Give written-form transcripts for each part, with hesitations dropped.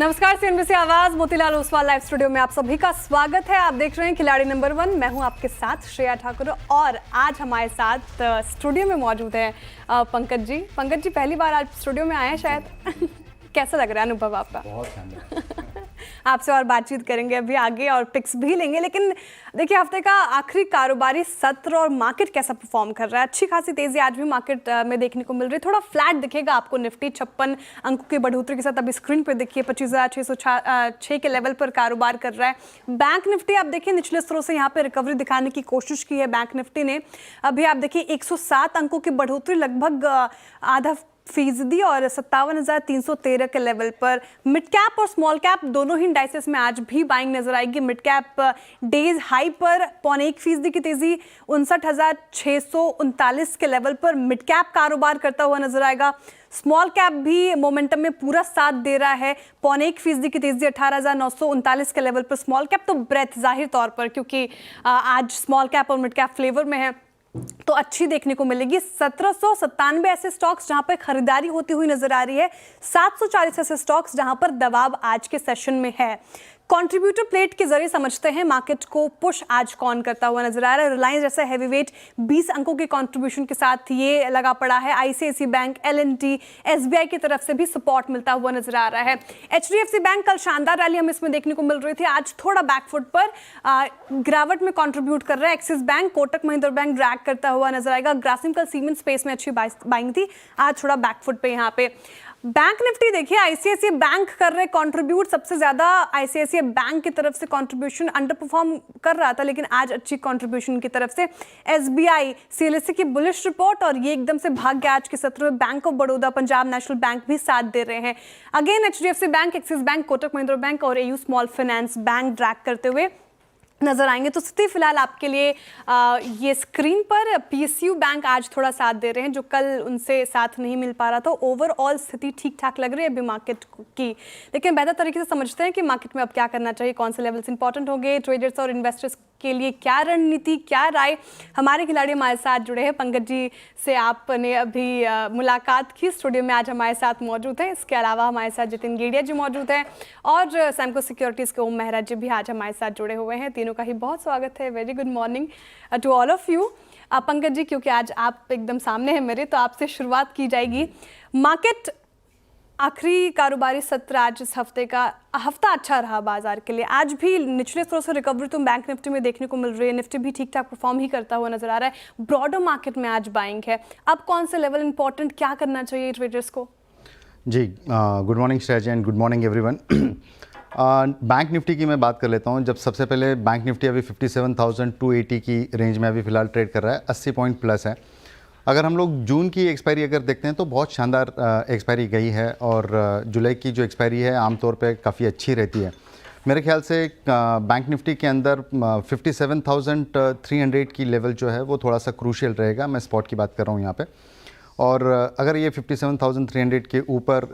नमस्कार, सीएनबीसी आवाज Motilal Oswal live studio में आप सभी का स्वागत है। आप देख रहे हैं खिलाड़ी नंबर 1। मैं हूं आपके साथ श्रेया ठाकुर और आज हमारे साथ स्टूडियो में मौजूद है पंकज जी। पंकज जी पहली बार आज स्टूडियो में आए हैं शायद। कैसा लग रहा है अनुभव आपका? बहुत शानदार। आपसे और बातचीत करेंगे अभी आगे और पिक्स भी लेंगे, लेकिन देखिए हफ्ते का आखिरी कारोबारी सत्र और मार्केट कैसा परफॉर्म कर रहा है। अच्छी खासी तेजी आज भी मार्केट में देखने को मिल रही है। थोड़ा फ्लैट दिखेगा आपको निफ्टी 56 अंकों की बढ़ोतरी के साथ अभी स्क्रीन पर देखिए 25,606 के लेवल पर कारोबार कर रहा है। बैंक निफ्टी आप देखिए निचले स्तरों से यहाँ पे रिकवरी दिखाने की कोशिश की है बैंक निफ्टी ने। अभी आप देखिए 107 अंकों की बढ़ोतरी, लगभग आधा फीसदी और 57,313 के लेवल पर। मिड कैप और स्मॉल कैप दोनों ही इंडाइसेस में आज भी बाइंग नजर आएगी। मिड कैप डेज हाई पर 0.1% की तेजी 59,639 के लेवल पर मिड कैप कारोबार करता हुआ नजर आएगा। स्मॉल कैप भी मोमेंटम में पूरा साथ दे रहा है, 0.1% की तेजी 18,939 के लेवल पर। स्मॉल कैप तो ब्रेथ जाहिर तौर पर, क्योंकि आज स्मॉल कैप और मिड कैप फ्लेवर में है तो अच्छी देखने को मिलेगी। 1797 ऐसे स्टॉक्स जहां पर खरीदारी होती हुई नजर आ रही है, 740 ऐसे स्टॉक्स जहां पर दबाव आज के सेशन में है। कंट्रीब्यूटर प्लेट के जरिए समझते हैं मार्केट को पुश आज कौन करता हुआ नजर आ रहा है। रिलायंस जैसा हैवीवेट 20 अंकों के कंट्रीब्यूशन के साथ ये लगा पड़ा है। आईसीआईसी बैंक, एल&टी, एसबीआई की तरफ से भी सपोर्ट मिलता हुआ नजर आ रहा है। एचडीएफसी बैंक कल शानदार रैली हमें इसमें देखने को मिल रही थी, आज थोड़ा बैकफुट पर गिरावट में कंट्रीब्यूट कर रहा है। Axis bank, Kotak Mahindra bank drag करता हुआ नजर आएगा। ग्रासिम कल सीमेंट स्पेस में अच्छी बाइंग थी, आज थोड़ा बैकफुट पे यहाँ पे। बैंक निफ्टी देखिए आईसीआईसीआई बैंक कर रहे कंट्रीब्यूट सबसे ज्यादा। आईसीआईसीआई बैंक की तरफ से कंट्रीब्यूशन अंडर परफॉर्म कर रहा था, लेकिन आज अच्छी कंट्रीब्यूशन की तरफ से। एसबीआई, सीएलएसए की बुलिश रिपोर्ट और ये एकदम से भाग गया आज के सत्र में। Bank of Baroda, Punjab national bank भी साथ दे रहे हैं। Again HDFC bank, Axis bank, Kotak Mahindra bank और AU small finance bank drag करते हुए नजर आएंगे। तो स्थिति फिलहाल आपके लिए ये स्क्रीन पर पीएसयू बैंक आज थोड़ा साथ दे रहे हैं, जो कल उनसे साथ नहीं मिल पा रहा था। ओवरऑल स्थिति ठीक ठाक लग रही है अभी मार्केट की, लेकिन बेहतर तरीके से समझते हैं कि मार्केट में अब क्या करना चाहिए, कौन से लेवल्स इंपॉर्टेंट होंगे, ट्रेडर्स और इन्वेस्टर्स के लिए क्या रणनीति, क्या राय। हमारे खिलाड़ी हमारे साथ जुड़े हैं। पंकज जी से आपने अभी मुलाकात की, स्टूडियो में आज हमारे साथ मौजूद हैं। इसके अलावा हमारे साथ जितिन गेड़िया जी मौजूद हैं और सैमको सिक्योरिटीज के ओम मेहरा जी भी आज हमारे साथ जुड़े हुए हैं। तीनों का ही बहुत स्वागत है। Very good morning to all of you. Pankaj ji, क्योंकि आज आप एकदम सामने हैं मेरे, तो आपसे शुरुआत की जाएगी। मार्केट आखिरी कारोबारी सत्र आज इस हफ्ते का हफ्ता अच्छा रहा बाजार के लिए। आज भी निचले स्तरों से रिकवरी तो बैंक निफ्टी में देखने को मिल रही है। निफ्टी भी ठीक ठाक परफॉर्म ही करता हुआ नजर आ रहा है। ब्रॉडर मार्केट में आज बाइंग है। अब कौन से लेवल इंपॉर्टेंट, क्या करना चाहिए ट्रेडर्स को? जी, good morning Shreya ji and good morning everyone. Bank Nifty की मैं बात कर लेता हूं। जब सबसे पहले बैंक निफ्टी अभी 57,280 की रेंज में अभी फ़िलहाल ट्रेड कर रहा है, 80 पॉइंट प्लस है। अगर हम लोग जून की एक्सपायरी अगर देखते हैं तो बहुत शानदार एक्सपायरी गई है और जुलाई की जो एक्सपायरी है आमतौर पे काफ़ी अच्छी रहती है। मेरे ख्याल से बैंक निफ्टी के अंदर 57,300 की लेवल जो है वो थोड़ा सा क्रूशियल रहेगा। मैं स्पॉट की बात कर रहा हूँ यहाँ पे। और अगर ये 57,300 के ऊपर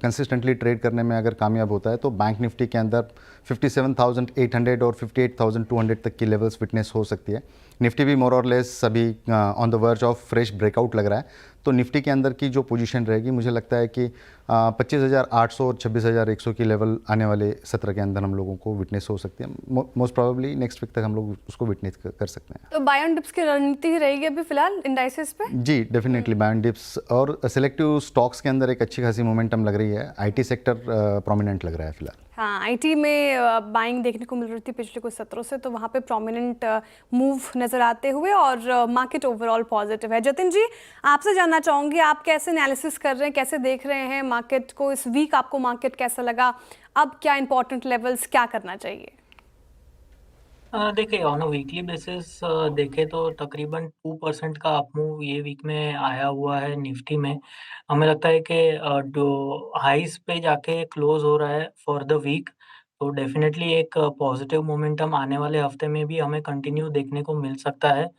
कंसिस्टेंटली ट्रेड करने में अगर कामयाब होता है तो बैंक निफ्टी के अंदर 57,800 और 58,200 तक की लेवल्स विटनेस हो सकती है। निफ्टी भी मोर और लेस अभी on the verge of fresh breakout लग रहा है। तो निफ्टी के अंदर की जो पोजीशन रहेगी, मुझे लगता है कि 25,800 और 26,100 की लेवल आने वाले सत्र के अंदर हम लोगों को विटनेस हो सकती है। मोस्ट प्रोबेबली नेक्स्ट वीक तक हम लोग उसको विटनेस कर सकते हैं। तो बाय ऑन डिप्स की रणनीति ही रहेगी अभी फिलहाल इंडाइसेस पे? जी, डेफिनेटली बाय ऑन डिप्स और सिलेक्टिव स्टॉक्स के अंदर एक अच्छी खासी मोमेंटम लग रही है। आईटी सेक्टर प्रोमिनेंट लग रहा है फिलहाल। हाँ, आईटी में बाइंग देखने को मिल रही थी पिछले कुछ सत्रों से, तो वहाँ पे प्रोमिनेंट मूव नज़र आते हुए और मार्केट ओवरऑल पॉजिटिव है। जतिन जी, आपसे जानना चाहूँगी, आप कैसे एनालिसिस कर रहे हैं, कैसे देख रहे हैं मार्केट को? इस वीक आपको मार्केट कैसा लगा? अब क्या इंपॉर्टेंट लेवल्स, क्या करना चाहिए? देखिए, ऑन अ वीकली बेसिस देखें तो तकरीबन 2% का अप मूव ये वीक में आया हुआ है निफ्टी में। हमें लगता है कि जो हाईज़ पे जाके क्लोज़ हो रहा है फॉर द वीक, तो डेफ़िनेटली एक पॉज़िटिव मोमेंटम आने वाले हफ़्ते में भी हमें कंटिन्यू देखने को मिल सकता है।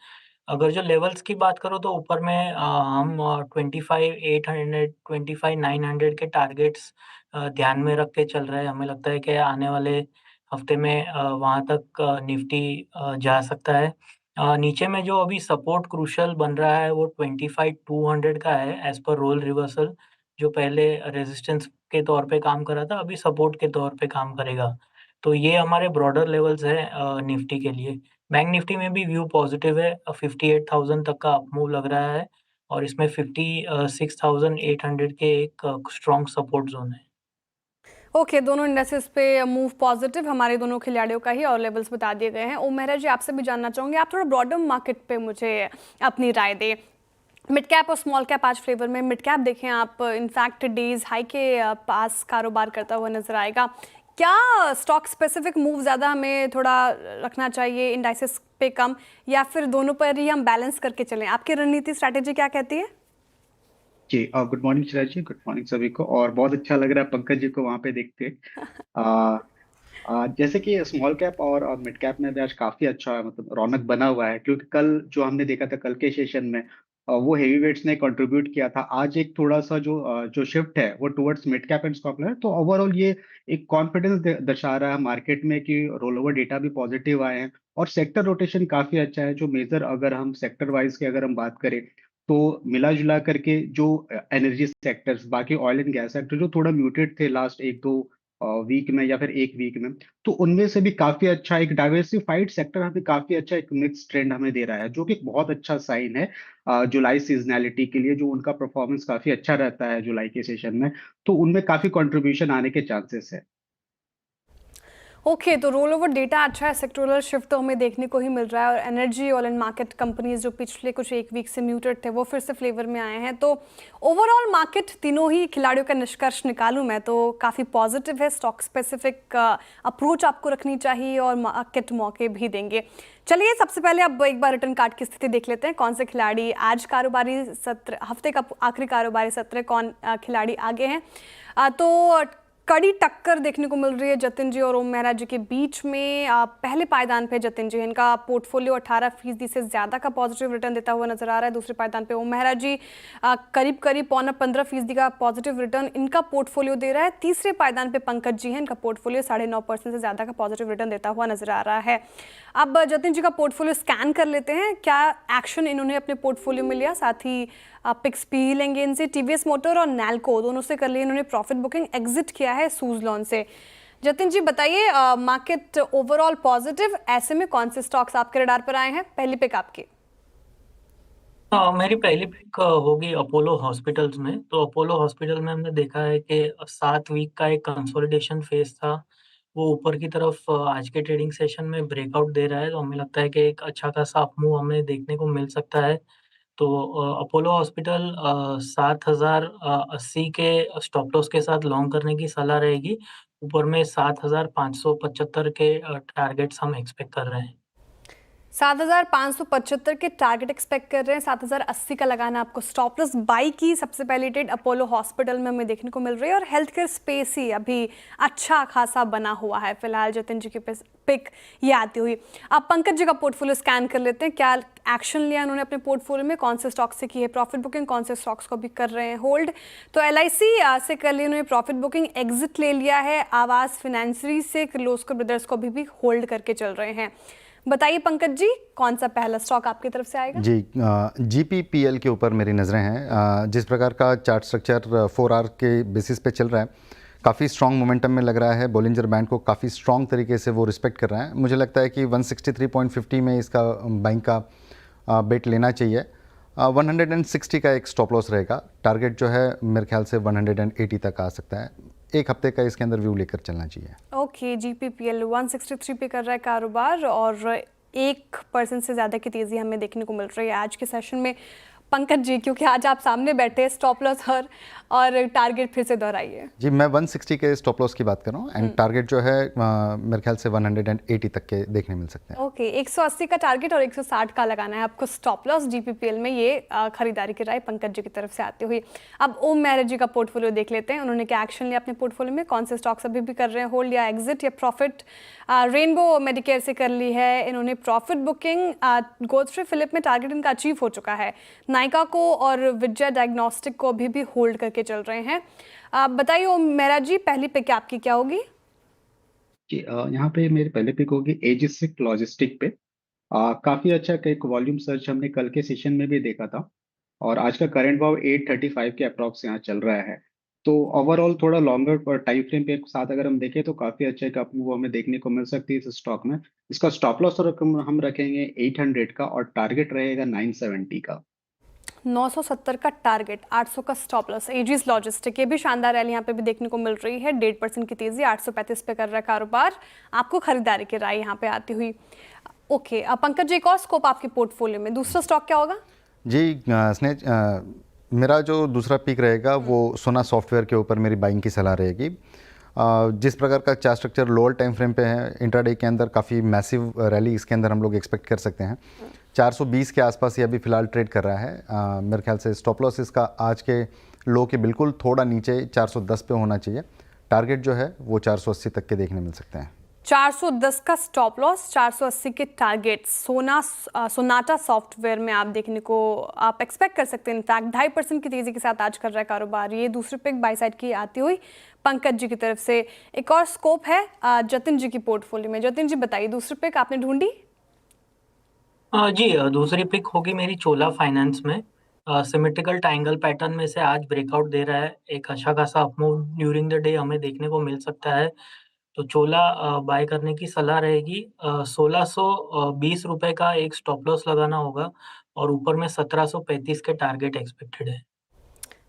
अगर जो लेवल्स की बात करूँ तो ऊपर में हम 25,800 25,900 के टारगेट्स ध्यान में रख के चल रहे हैं। हमें लगता है कि आने वाले हफ्ते में वहाँ तक निफ्टी जा सकता है। नीचे में जो अभी सपोर्ट क्रूशियल बन रहा है वो 25,200 का है एज़ पर रोल रिवर्सल। जो पहले रेजिस्टेंस के तौर पे काम कर रहा था, अभी सपोर्ट के तौर पे काम करेगा। तो ये हमारे ब्रॉडर लेवल्स हैं निफ्टी के लिए। बैंक निफ्टी में भी व्यू पॉजिटिव है, 58,000 तक का अप मूव लग रहा है और इसमें 56,800 के एक स्ट्रॉन्ग सपोर्ट ज़ोन है। ओके, दोनों इंडेक्सेस पे मूव पॉजिटिव हमारे दोनों खिलाड़ियों का ही और लेवल्स बता दिए गए हैं। ओम मेहरा जी, आपसे भी जानना चाहूँगी, आप थोड़ा ब्रॉडर मार्केट पे मुझे अपनी राय दें। मिड कैप और स्मॉल कैप आज फेवर में। मिड कैप देखें आप, इनफैक्ट डेज हाई के पास कारोबार करता हुआ नजर आएगा। क्या स्टॉक स्पेसिफिक मूव ज़्यादा हमें थोड़ा रखना चाहिए, इंडाइसेस पे कम, या फिर दोनों पर ही हम बैलेंस करके चलें? आपकी रणनीति स्ट्रैटेजी क्या कहती है? जी गुड मॉर्निंग शिरा जी, गुड मॉर्निंग सभी को। और बहुत अच्छा लग रहा है पंकज जी को वहां पे देखते। आ, जैसे कि स्मॉल कैप और मिड कैप में भी आज काफी अच्छा मतलब रौनक बना हुआ है, क्योंकि कल जो हमने देखा था कल के सेशन में वो हेवी वेट्स ने कंट्रीब्यूट किया था। आज एक थोड़ा सा जो शिफ्ट है वो towards mid cap and small cap, तो ओवरऑल ये एक कॉन्फिडेंस दर्शा रहा है मार्केट में कि रोल ओवर डेटा भी पॉजिटिव आए हैं और सेक्टर रोटेशन काफी अच्छा है। जो मेजर अगर हम सेक्टर वाइज की अगर हम बात करें तो मिला जुला करके जो एनर्जी सेक्टर्स, बाकी ऑयल एंड गैस सेक्टर जो थोड़ा म्यूटेड थे लास्ट एक दो वीक में या फिर एक वीक में, तो उनमें से भी काफी अच्छा एक डाइवर्सिफाइड सेक्टर हमें काफी अच्छा एक मिक्स ट्रेंड हमें दे रहा है, जो कि एक बहुत अच्छा साइन है जुलाई सीजनैलिटी के लिए। जो उनका परफॉर्मेंस काफी अच्छा रहता है जुलाई के सेशन में, तो उनमें काफी कंट्रीब्यूशन आने के चांसेस है। ओके, तो रोल ओवर डेटा अच्छा है, सेक्टोरल शिफ्ट तो हमें देखने को ही मिल रहा है, और energy oil and market companies जो पिछले कुछ एक वीक से म्यूटेड थे वो फिर से फ्लेवर में आए हैं। तो ओवरऑल मार्केट, तीनों ही खिलाड़ियों का निष्कर्ष निकालूं मैं तो काफ़ी पॉजिटिव है। स्टॉक स्पेसिफिक अप्रोच आपको रखनी चाहिए और मार्केट मौके भी देंगे। चलिए, सबसे पहले अब एक बार रिटर्न कार्ड की स्थिति देख लेते हैं। कौन से खिलाड़ी आज कारोबारी सत्र, हफ्ते का आखिरी कारोबारी सत्र, कौन खिलाड़ी आगे हैं? तो कड़ी टक्कर देखने को मिल रही है जतिन जी और ओम मेहरा जी के बीच में। पहले पायदान पे जतिन जी, इनका पोर्टफोलियो 18% से ज़्यादा का पॉजिटिव रिटर्न देता हुआ नजर आ रहा है। दूसरे पायदान पे ओम मेहरा जी करीब करीब 15% का पॉजिटिव रिटर्न इनका पोर्टफोलियो दे रहा है। तीसरे पायदान पे पंकज जी हैं, इनका पोर्टफोलियो 9.5% से ज़्यादा का पॉजिटिव रिटर्न देता हुआ नजर आ रहा है। अब जतिन जी का पोर्टफोलियो स्कैन कर लेते हैं, क्या एक्शन इन्होंने अपने पोर्टफोलियो में लिया, साथ ही पिक्स भी लेंगे इनसे। टीवीएस मोटर और नैल्को दोनों से कर लिए इन्होंने प्रॉफिट बुकिंग, एग्जिट किया है सूजलॉन से। जतिन जी बताइए, मार्केट ओवरऑल पॉजिटिव, ऐसे में कौन से स्टॉक्स आपके रडार पर आए हैं? पहली पिक आपकी। मेरी पहली पिक होगी अपोलो हॉस्पिटल्स में। तो अपोलो हॉस्पिटल में हमने देखा है कि 7 वीक का एक कंसोलिडेशन फेज था, वो ऊपर की तरफ आज के ट्रेडिंग सेशन में ब्रेकआउट दे रहा है। तो हमें लगता है कि एक अच्छा खासा अप मूव हमें देखने को मिल सकता है। तो अपोलो हॉस्पिटल 7,080 के स्टॉप लॉस के साथ लॉन्ग करने की सलाह रहेगी। ऊपर में 7,575 के टारगेट्स हम एक्सपेक्ट कर रहे हैं। 7,575 के टारगेट एक्सपेक्ट कर रहे हैं, 7,080 का लगाना आपको स्टॉप लॉस। बाई की सबसे पहली ट्रेड अपोलो हॉस्पिटल में हमें देखने को मिल रही है, और हेल्थ केयर स्पेस ही अभी अच्छा खासा बना हुआ है फिलहाल जतिन जी की पिक ये आती हुई। अब पंकज जी का पोर्टफोलियो स्कैन कर लेते हैं, क्या एक्शन लिया उन्होंने अपने पोर्टफोलियो में, कौन से स्टॉक से की है प्रॉफिट बुकिंग, कौन से स्टॉक्स को भी कर रहे हैं होल्ड। तो LIC से कर ली उन्होंने प्रॉफिट बुकिंग, एग्जिट ले लिया है। आवास फिनेंसरी से किर्लोस्कर ब्रदर्स को भी होल्ड करके चल रहे हैं। बताइए पंकज जी, कौन सा पहला स्टॉक आपकी तरफ से आएगा? जी, GPPL के ऊपर मेरी नज़रें हैं। जिस प्रकार का चार्ट स्ट्रक्चर 4 आवर के बेसिस पे चल रहा है, काफ़ी स्ट्रॉन्ग मोमेंटम में लग रहा है। बोलिंजर बैंड को काफ़ी स्ट्रॉन्ग तरीके से वो रिस्पेक्ट कर रहा है। मुझे लगता है कि 163.50 में इसका बैंक का बेट लेना चाहिए। 160 का एक स्टॉप लॉस रहेगा। टारगेट जो है मेरे ख्याल से 180 तक आ सकता है। एक हफ्ते का इसके अंदर व्यू लेकर चलना चाहिए। ओके, GPPL 163 पे कर रहा है कारोबार, और 1% से ज़्यादा की तेज़ी हमें देखने को मिल रही है आज के सेशन में। पंकज जी, क्योंकि आज आप सामने बैठे, स्टॉप लॉस और टारगेट फिर से दोहराइए। जी, मैं 160 के स्टॉप लॉस की बात कर रहा हूँ, एंड टारगेट जो है मेरे ख्याल से 180 तक के देखने मिल सकते हैं। ओके, 180 का टारगेट और 160 का लगाना है आपको स्टॉप लॉस GPPL में। ये खरीदारी की राय पंकज जी की तरफ से आती हुई। अब ओम मेहरा जी का पोर्टफोलियो देख लेते हैं, उन्होंने क्या एक्शन लिया अपने पोर्टफोलियो में, कौन से स्टॉक्स अभी भी कर रहे हैं होल्ड या एग्जिट या प्रॉफिट। रेनबो मेडिकेयर से कर ली है इन्होंने प्रॉफिट बुकिंग। गोदफ्रे फिलिप में टारगेट इनका अचीव हो चुका है। नायका को और विजय डायग्नोस्टिक को अभी भी होल्ड करके चल रहे हैं। बताइए ओम मेहरा जी, पहली पिक आपकी क्या होगी? कि यहाँ पे मेरी पहले पिक होगी एजिसिक लॉजिस्टिक पे। काफी अच्छा एक वॉल्यूम सर्च हमने कल के सेशन में भी देखा था। और आज का करंट भाव 835 के अप्रॉक्स यहाँ चल रहा है। तो ओवरऑल थोड़ा लॉन्गर टाइम फ्रेम के साथ अगर हम देखें तो काफी अच्छा एक अप मूव हमें देखने को मिल सकती है इस स्टॉक में। इसका स्टॉप लॉस रकम हम रखेंगे 800 का और टारगेट रहेगा 970 का। 970 का टारगेट, 800 का स्टॉप लॉस। एजिस लॉजिस्टिक, ये भी शानदार रैली यहाँ पे भी देखने को मिल रही है, 1.5% की तेजी, 835 पे कर रहा है कारोबार। आपको खरीदारी की राय यहाँ पे आती हुई। ओके, अब पंकज जी, एक और स्कोप आपके पोर्टफोलियो में, दूसरा स्टॉक क्या होगा? जी स्नेह, मेरा जो दूसरा पिक रहेगा वो सोना सॉफ्टवेयर के ऊपर मेरी बाइंग की सलाह रहेगी। जिस प्रकार का chart structure lower time frame पे है, इंट्राडे के अंदर काफ़ी मैसिव रैली इसके अंदर हम लोग एक्सपेक्ट कर सकते हैं। 420 के आसपास ये अभी फ़िलहाल ट्रेड कर रहा है। मेरे ख्याल से स्टॉप लॉस इसका आज के लो के बिल्कुल थोड़ा नीचे 410 पे होना चाहिए। टारगेट जो है वो 480 तक के देखने मिल सकते हैं। 410 का स्टॉप लॉस, 480 के टारगेट सोनाटा सॉफ्टवेयर में आप देखने को आप एक्सपेक्ट कर सकते हैं। इनफैक्ट 2.5% की तेजी के साथ आज कर रहा है कारोबार। ये दूसरी पिक बाई साइड की आती हुई पंकज जी की तरफ से। एक और स्कोप है जतिन जी की पोर्टफोलियो में। जतिन जी बताइए, दूसरी पिक आपने ढूंढी? जी, दूसरी पिक होगी मेरी चोला फाइनेंस में। सिमेट्रिकल ट्रायंगल पैटर्न में से आज ब्रेकआउट दे रहा है, एक अच्छा खासा अपमूव ड्यूरिंग द डे हमें देखने को मिल सकता है। तो चोला बाय करने की सलाह रहेगी। 1620 रुपए का एक स्टॉप लॉस लगाना होगा और ऊपर में 1735 के टारगेट एक्सपेक्टेड है।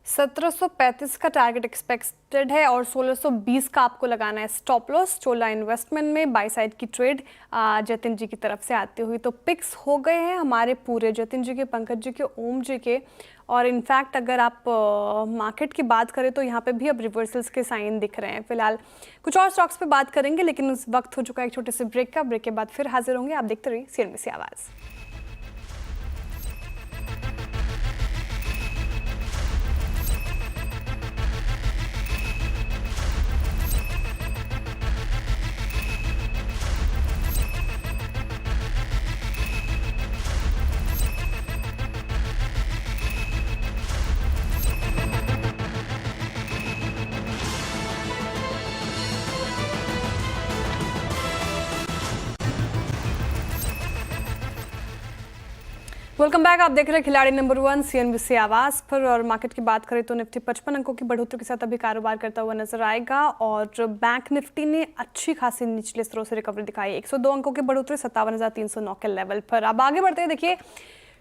1735 का टारगेट एक्सपेक्टेड है और 1620 का आपको लगाना है स्टॉप लॉस। चोला इन्वेस्टमेंट में बाई साइड की ट्रेड जतिन जी की तरफ से आती हुई। तो पिक्स हो गए हैं हमारे पूरे, जतिन जी के, पंकज जी के, ओम जी के। और इनफैक्ट अगर आप मार्केट की बात करें तो यहाँ पे भी अब रिवर्सल्स के साइन दिख रहे हैं। फिलहाल कुछ और स्टॉक्स पे बात करेंगे, लेकिन उस वक्त हो चुका है एक छोटे से ब्रेक का। ब्रेक के बाद फिर हाजिर होंगे। आप देखते रहिए सीएनबीसी आवाज़। Welcome back. आप देख रहे हैं खिलाड़ी नंबर 1 सीएनबीसी आवाज़ पर। और मार्केट की बात करें तो निफ्टी 55 अंकों की बढ़ोतरी के साथ अभी कारोबार करता हुआ नजर आएगा। और बैंक निफ्टी ने अच्छी खासी निचले स्तरों से रिकवरी दिखाई, 102 अंकों की बढ़ोतरी 57,309 के लेवल पर। अब आगे बढ़ते हैं। देखिए,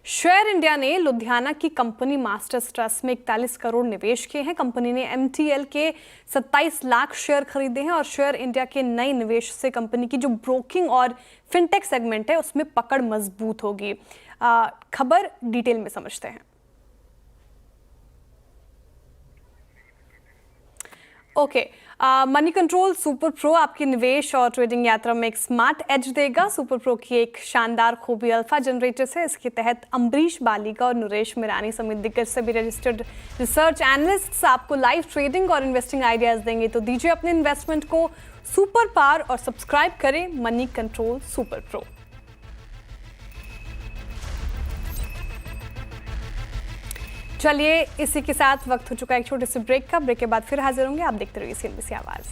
शेयर इंडिया ने लुधियाना की कंपनी मास्टर्स ट्रस्ट में 41 करोड़ निवेश किए हैं। कंपनी ने एमटीएल के 27 लाख शेयर खरीदे हैं और शेयर इंडिया के नए निवेश से कंपनी की जो ब्रोकिंग और फिनटेक सेगमेंट है उसमें पकड़ मजबूत होगी। खबर डिटेल में समझते हैं। Okay, money control super pro आपकी निवेश और ट्रेडिंग यात्रा में एक स्मार्ट एज देगा। सुपर प्रो की एक शानदार खूबी अल्फा जनरेटर्स है। इसके तहत अम्बरीश बालिका और नरेश मिरानी समेत दिग्गज सभी रजिस्टर्ड रिसर्च एनालिस्ट्स आपको लाइव ट्रेडिंग और इन्वेस्टिंग आइडियाज देंगे। तो दीजिए अपने इन्वेस्टमेंट को सुपर पावर और सब्सक्राइब करें मनी कंट्रोल सुपर प्रो। चलिए, इसी के साथ वक्त हो चुका है एक छोटे से ब्रेक का। ब्रेक के बाद फिर हाजिर होंगे। आप देखते रहिए सीएनबीसी आवाज़।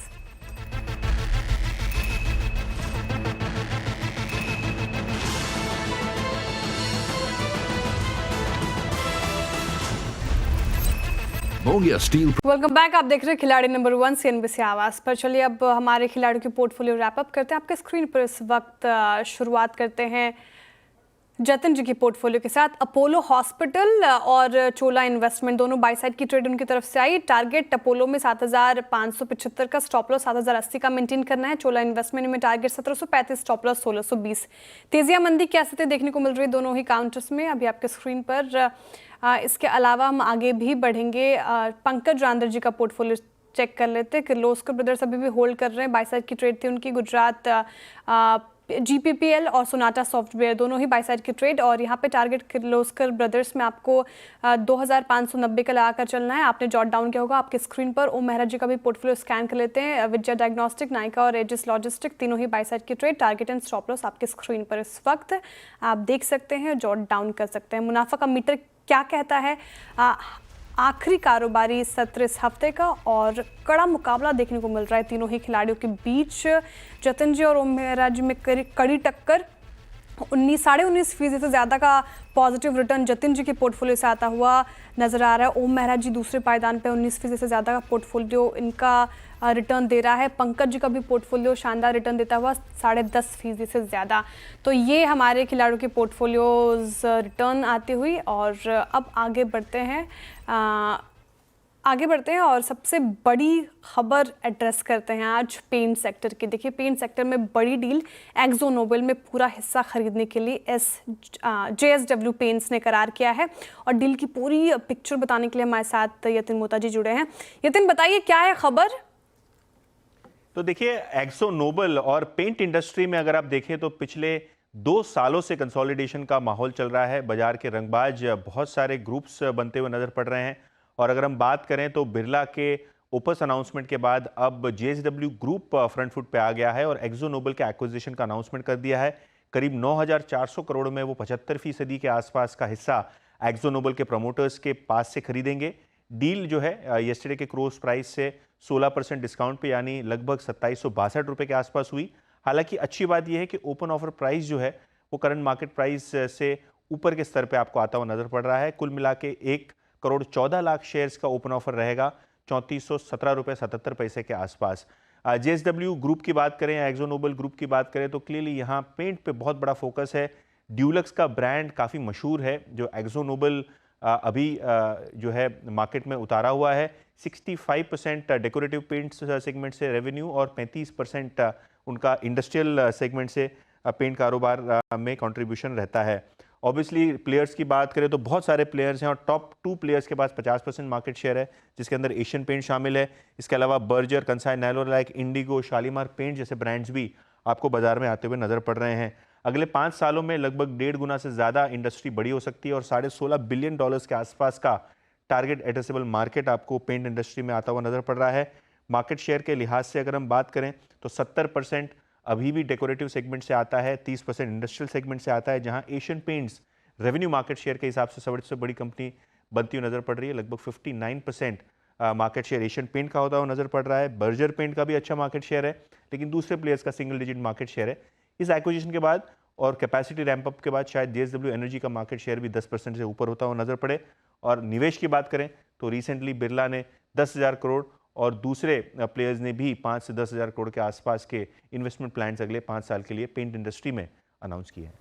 Welcome back. आप देख रहे हैं खिलाड़ी नंबर 1 सीएनबीसी आवाज़ पर। चलिए, अब हमारे खिलाड़ियों की पोर्टफोलियो रैप अप करते हैं। आपके स्क्रीन पर इस वक्त शुरुआत करते हैं जतिन जी की पोर्टफोलियो के साथ। अपोलो हॉस्पिटल और चोला इन्वेस्टमेंट दोनों बाई साइड की ट्रेड उनकी तरफ से आई। टारगेट अपोलो में 7,575 का, स्टॉप लॉस 7,080 का मेंटेन करना है। चोला इन्वेस्टमेंट में टारगेट 1735, स्टॉप लॉस 1620। तेजिया मंदी की स्थिति देखने को मिल रही है दोनों ही काउंटर्स में अभी आपके स्क्रीन पर। इसके अलावा हम आगे भी बढ़ेंगे। पंकज रांदर जी का पोर्टफोलियो चेक कर लेते हैं। किर्लोस्कर ब्रदर्स अभी भी होल्ड कर रहे हैं, बाई साइड की ट्रेड थी उनकी। गुजरात जीपीपीएल और सोनाटा सॉफ्टवेयर दोनों ही बाई साइड की ट्रेड। और यहाँ पे टारगेट किर्लोस्कर ब्रदर्स में आपको 2,590 का लगाकर चलना है। आपने जॉट डाउन किया होगा आपके स्क्रीन पर। ओम मेहरा जी का भी पोर्टफोलियो स्कैन कर लेते हैं। विजय डायग्नोस्टिक, नायका और एजिस लॉजिस्टिक तीनों ही बाई साइड की trade. Target and stop loss आपके स्क्रीन पर इस वक्त आप देख सकते हैं, जॉट डाउन कर सकते हैं। मुनाफा का मीटर क्या कहता है? आखिरी कारोबारी सत्र इस हफ्ते का और कड़ा मुकाबला देखने को मिल रहा है तीनों ही खिलाड़ियों के बीच। जतिन जी और ओम मेहरा जी में कड़ी टक्कर। 19.5% से ज़्यादा का पॉजिटिव रिटर्न जतिन जी के पोर्टफोलियो से आता हुआ नज़र आ रहा है। ओम मेहरा जी दूसरे पायदान पे 19% से ज़्यादा का पोर्टफोलियो इनका रिटर्न दे रहा है। पंकज जी का भी पोर्टफोलियो शानदार रिटर्न देता हुआ 10.5% से ज़्यादा। तो ये हमारे खिलाड़ियों के पोर्टफोलियोज रिटर्न आते हुई, और अब आगे बढ़ते हैं और सबसे बड़ी खबर एड्रेस करते हैं आज पेंट सेक्टर की। देखिए, पेंट सेक्टर में बड़ी डील एक्जो नोबेल में पूरा हिस्सा खरीदने के लिए JSW पेंट्स ने करार किया है, और डील की पूरी पिक्चर बताने के लिए हमारे साथ यतिन मोता जी जुड़े हैं। यतिन, बताइए क्या है खबर? तो देखिए, एक्जो नोबेल और पेंट इंडस्ट्री में अगर आप देखें तो पिछले 2 सालों से कंसोलिडेशन का माहौल चल रहा है। बाजार के रंगबाज बहुत सारे ग्रुप्स बनते हुए नजर पड़ रहे हैं, और अगर हम बात करें तो बिरला के ओपस अनाउंसमेंट के बाद अब JSW ग्रुप फ्रंट फुट पे आ गया है और एक्जो नोबेल के एक्विजिशन का अनाउंसमेंट कर दिया है। करीब 9,400 करोड़ में वो 75% के आसपास का हिस्सा एक्जो नोबेल के प्रमोटर्स के पास से खरीदेंगे। डील जो है येस्टरडे के क्लोज प्राइस से 16% डिस्काउंट पे, यानी लगभग 2762 रुपये के आसपास हुई। हालांकि अच्छी बात यह है कि ओपन ऑफर प्राइस जो है वो करंट मार्केट प्राइस से ऊपर के स्तर पे आपको आता हुआ नजर पड़ रहा है। कुल मिला के 1,14,00,000 शेयर्स का ओपन ऑफर रहेगा 3417 रुपये 77 पैसे के आसपास। JSW ग्रुप की बात करें या एक्जो नोबेल ग्रुप की बात करें तो क्लियरली यहाँ पेंट पे बहुत बड़ा फोकस है। ड्यूलक्स का ब्रांड काफ़ी मशहूर है, जो एक्जो नोबेल अभी जो है मार्केट में उतारा हुआ है। 65% डेकोरेटिव पेंट्स सेगमेंट से रेवेन्यू और 35% उनका इंडस्ट्रियल सेगमेंट से पेंट कारोबार में कंट्रीब्यूशन रहता है। ऑब्वियसली प्लेयर्स की बात करें तो बहुत सारे प्लेयर्स हैं और टॉप 2 प्लेयर्स के पास 50% मार्केट शेयर है, जिसके अंदर एशियन पेंट शामिल है। इसके अलावा Berger, Kansai Nerolac, Indigo, Shalimar paint जैसे ब्रांड्स भी आपको बाजार में आते हुए नजर पड़ रहे हैं। अगले 5 सालों में लगभग 1.5 गुना से ज़्यादा इंडस्ट्री बड़ी हो सकती है और $16.5 बिलियन के आसपास का टारगेट एड्रेसेबल मार्केट आपको पेंट इंडस्ट्री में आता हुआ नजर पड़ रहा है। मार्केट शेयर के लिहाज से अगर हम बात करें तो 70% अभी भी डेकोरेटिव सेगमेंट से आता है, 30% इंडस्ट्रियल सेगमेंट से आता है, जहां Asian paints revenue market share के हिसाब से सबसे बड़ी कंपनी बनती हुई नजर पड़ रही है। लगभग 59% मार्केट शेयर एशियन पेंट का होता हुआ नजर पड़ रहा है। बर्जर पेंट का भी अच्छा मार्केट शेयर है, लेकिन दूसरे प्लेयर्स का सिंगल डिजिट मार्केट शेयर है। इस एक्विजिशन के बाद और कैपेसिटी रैंप अप के बाद शायद JSW एनर्जी का मार्केट शेयर भी 10% से ऊपर होता हुआ नजर पड़े। और निवेश की बात करें तो रिसेंटली बिरला ने 10,000 करोड़ और दूसरे प्लेयर्स ने भी 5 से 10,000 करोड़ के आसपास के इन्वेस्टमेंट प्लान्स अगले 5 साल के लिए पेंट इंडस्ट्री में अनाउंस किए हैं।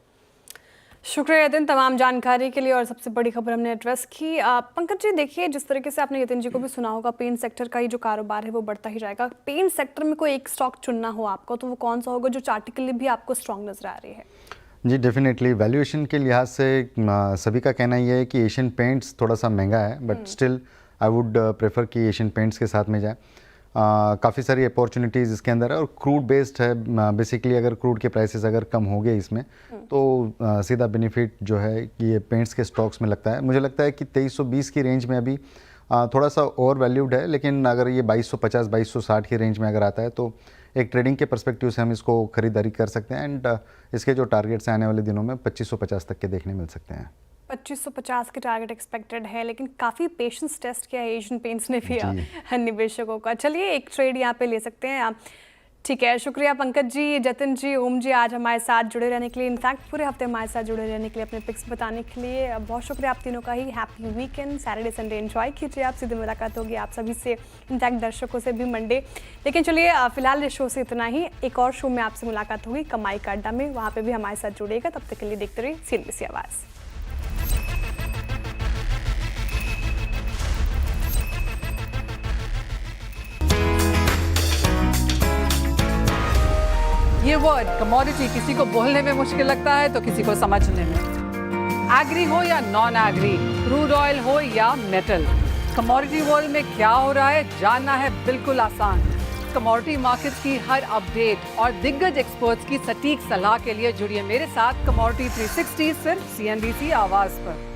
शुक्रिया यतिन तमाम जानकारी के लिए, और सबसे बड़ी खबर हमने एड्रेस की। पंकज जी, देखिए जिस तरीके से आपने यतिन जी को भी सुना होगा, पेंट सेक्टर का ही जो कारोबार है वो बढ़ता ही जाएगा। पेंट सेक्टर में कोई एक स्टॉक चुनना हो आपको तो वो कौन सा होगा जो चार्टिकली भी आपको स्ट्रॉन्ग नजर आ रही है? जी डेफिनेटली वैल्यूएशन के लिहाज से सभी का कहना ये है कि एशियन पेंट्स थोड़ा सा महंगा है, but still I would prefer कि एशियन पेंट्स के साथ में जाए। काफ़ी सारी अपॉर्चुनिटीज़ इसके अंदर है और क्रूड बेस्ड है। बेसिकली अगर क्रूड के प्राइसेस अगर कम हो गए इसमें तो सीधा बेनिफिट जो है कि ये पेंट्स के स्टॉक्स में लगता है। मुझे लगता है कि 2320 की रेंज में अभी थोड़ा सा ओवर वैल्यूड है, लेकिन अगर ये 2250 2260 की रेंज में अगर आता है तो एक ट्रेडिंग के पर्सपेक्टिव से हम इसको खरीदारी कर सकते हैं। एंड इसके जो टारगेट्स हैं आने वाले दिनों में 2550 तक के देखने मिल सकते हैं। 2550 के टारगेट एक्सपेक्टेड है, लेकिन काफ़ी पेशेंस टेस्ट किया है एशियन पेंट्स ने भी निवेशकों का। चलिए एक ट्रेड यहाँ पे ले सकते हैं आप, ठीक है। शुक्रिया पंकज जी, जतिन जी, ओम जी आज हमारे साथ जुड़े रहने के लिए, इनफैक्ट पूरे हफ्ते हमारे साथ जुड़े रहने के लिए, अपने पिक्स बताने के लिए बहुत शुक्रिया आप तीनों का ही। Happy weekend, Saturday Sunday enjoy कीजिए आप। सीधे मुलाकात होगी आप सभी से, इनफैक्ट दर्शकों से भी मंडे। लेकिन चलिए फिलहाल इस शो से इतना ही। एक और शो में आपसे मुलाकात होगी कमाई का अड्डा में, वहाँ पर भी हमारे साथ जुड़ेगा। तब तक के लिए देखते रहिए CNBC आवाज़। ये वर्ड कमोडिटी किसी को बोलने में मुश्किल लगता है तो किसी को समझने में। एग्री हो या नॉन एग्री, क्रूड ऑयल हो या मेटल, कमोडिटी वर्ल्ड में क्या हो रहा है जानना है बिल्कुल आसान। कमोडिटी मार्केट्स की हर अपडेट और दिग्गज एक्सपर्ट्स की सटीक सलाह के लिए जुड़िए मेरे साथ कमोडिटी 360 सिर्फ CNBC आवाज पर।